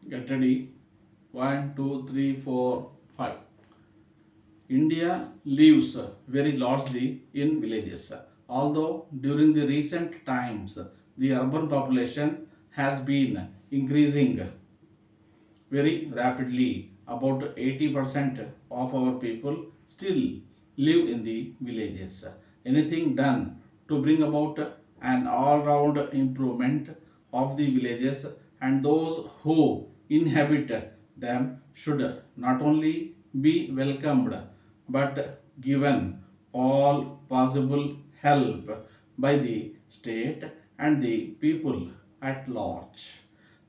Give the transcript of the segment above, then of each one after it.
Get ready. One, two, three, four, five. India lives very largely in villages. Although during the recent times the urban population has been increasing very rapidly, about 80% of our people still live in the villages. Anything done to bring about an all round improvement of the villages and those who inhabit them should not only be welcomed but given all possible help by the state and the people at large.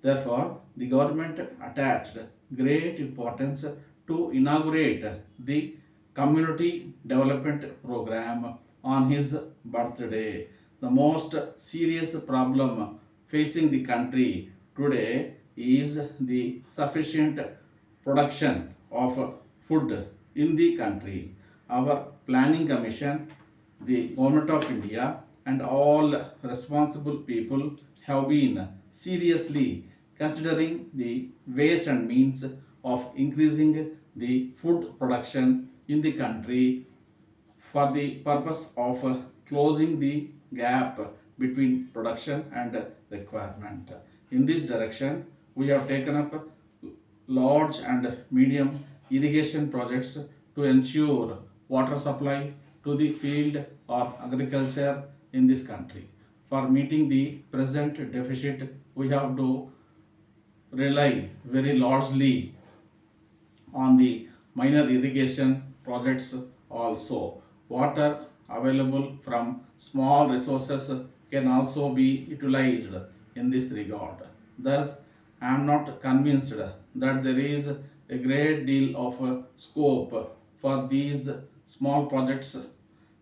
Therefore, the government attached great importance to inaugurate the community development program on his birthday. The most serious problem facing the country today is the sufficient production of food in the country. Our planning commission, the government of India, and all responsible people have been seriously considering the ways and means of increasing the food production in the country for the purpose of closing the gap between production and requirement. In this direction, we have taken up large and medium irrigation projects to ensure water supply to the field or agriculture in this country. For meeting the present deficit, we have to rely very largely on the minor irrigation projects also. Water available from small resources can also be utilized in this regard. Thus, I am not convinced that there is a great deal of scope for these small projects,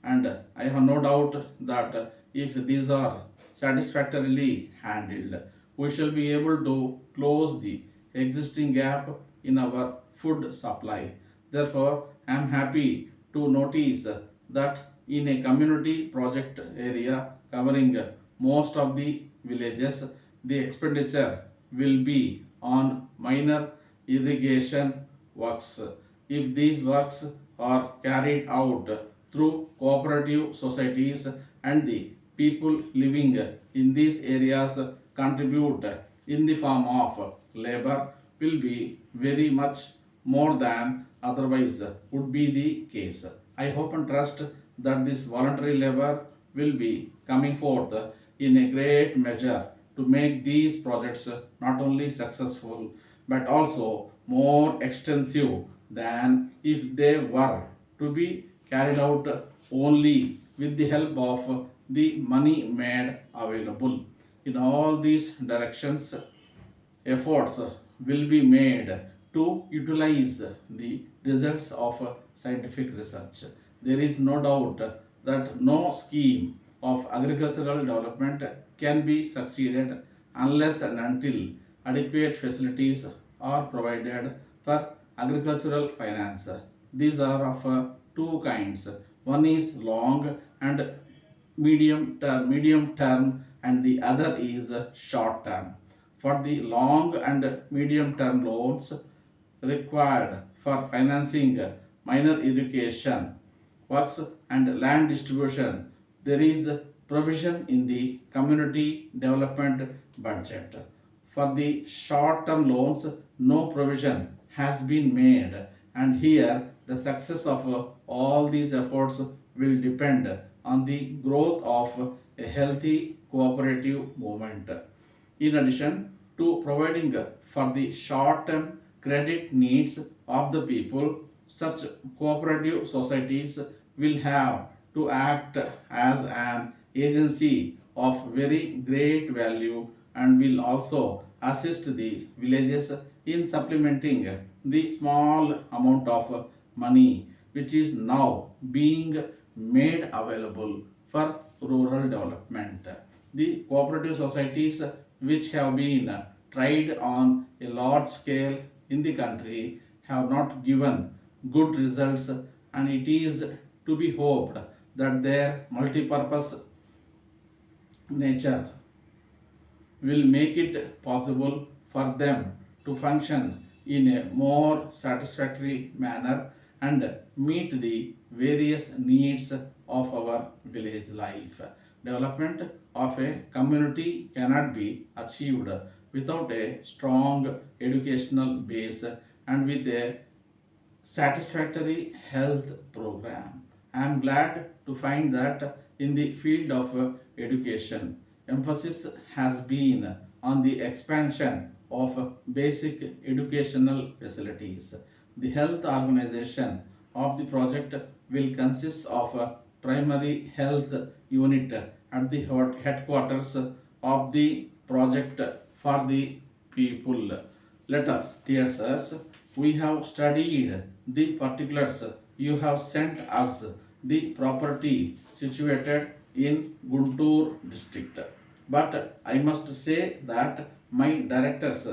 and I have no doubt that if these are satisfactorily handled, we shall be able to close the existing gap in our food supply. Therefore, I am happy to notice that in a community project area covering most of the villages, the expenditure will be on minor irrigation works. If these works are carried out through cooperative societies and the people living in these areas contribute in the form of labor will be very much more than otherwise would be the case. I hope and trust that this voluntary labor will be coming forth in a great measure to make these projects not only successful but also more extensive than if they were to be carried out only with the help of the money made available. In all these directions, efforts will be made to utilize the results of scientific research. There is no doubt that no scheme of agricultural development can be succeeded unless and until adequate facilities are provided for agricultural finance. These are of two kinds. One is long and medium term and the other is short term. For the long and medium term loans required for financing minor irrigation works and land distribution, there is provision in the community development budget. For the short term loans, no provision has been made, and here the success of all these efforts will depend on the growth of a healthy cooperative movement. In addition to providing for the short term credit needs of the people, such cooperative societies will have to act as an agency of very great value and will also assist the villages in supplementing the small amount of money which is now being made available for rural development. The cooperative societies which have been tried on a large scale in the country have not given good results, and it is to be hoped that their multi-purpose nature will make it possible for them to function in a more satisfactory manner and meet the various needs of our village life. Development of a community cannot be achieved without a strong educational base and with a satisfactory health program. I am glad to find that in the field of education, emphasis has been on the expansion of basic educational facilities. The health organization of the project will consist of a primary health unit at the headquarters of the project for the people. Letter, dear sirs, we have studied the particulars you have sent us, the property situated in Guntur district. But I must say that my directors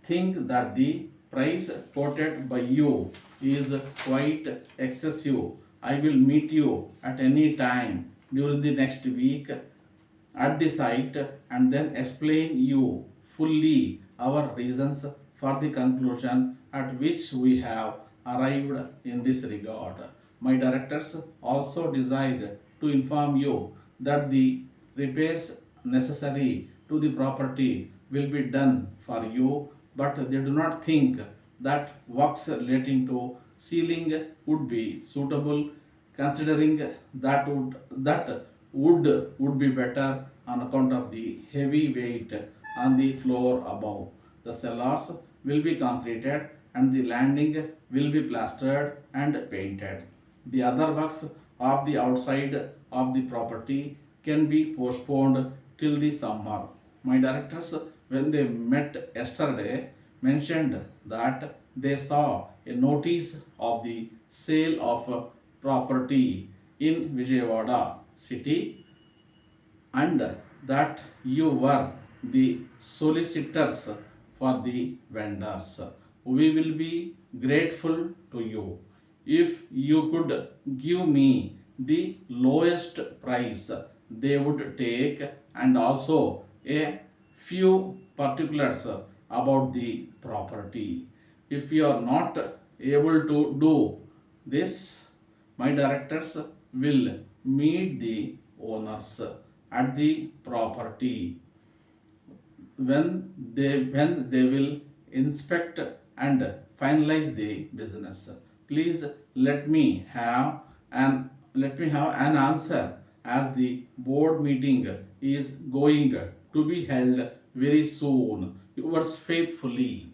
think that the price quoted by you is quite excessive. I will meet you at any time during the next week at the site and then explain you fully our reasons for the conclusion at which we have arrived in this regard. My directors also desired to inform you that the repairs necessary to the property will be done for you, but they do not think that works relating to ceiling would be suitable, considering that wood would be better on account of the heavy weight on the floor above. The cellars will be concreted and the landing will be plastered and painted. The other works of the outside of the property can be postponed till the summer. My directors, when they met yesterday, mentioned that they saw a notice of the sale of property in Vijayawada city and that you were the solicitors for the vendors. We will be grateful to you if you could give me the lowest price they would take and also a few particulars about the property. If you are not able to do this, my directors will meet the owners at the property when they will inspect and finalize the business. Please let me have an answer as the board meeting is going to be held very soon. Yours faithfully.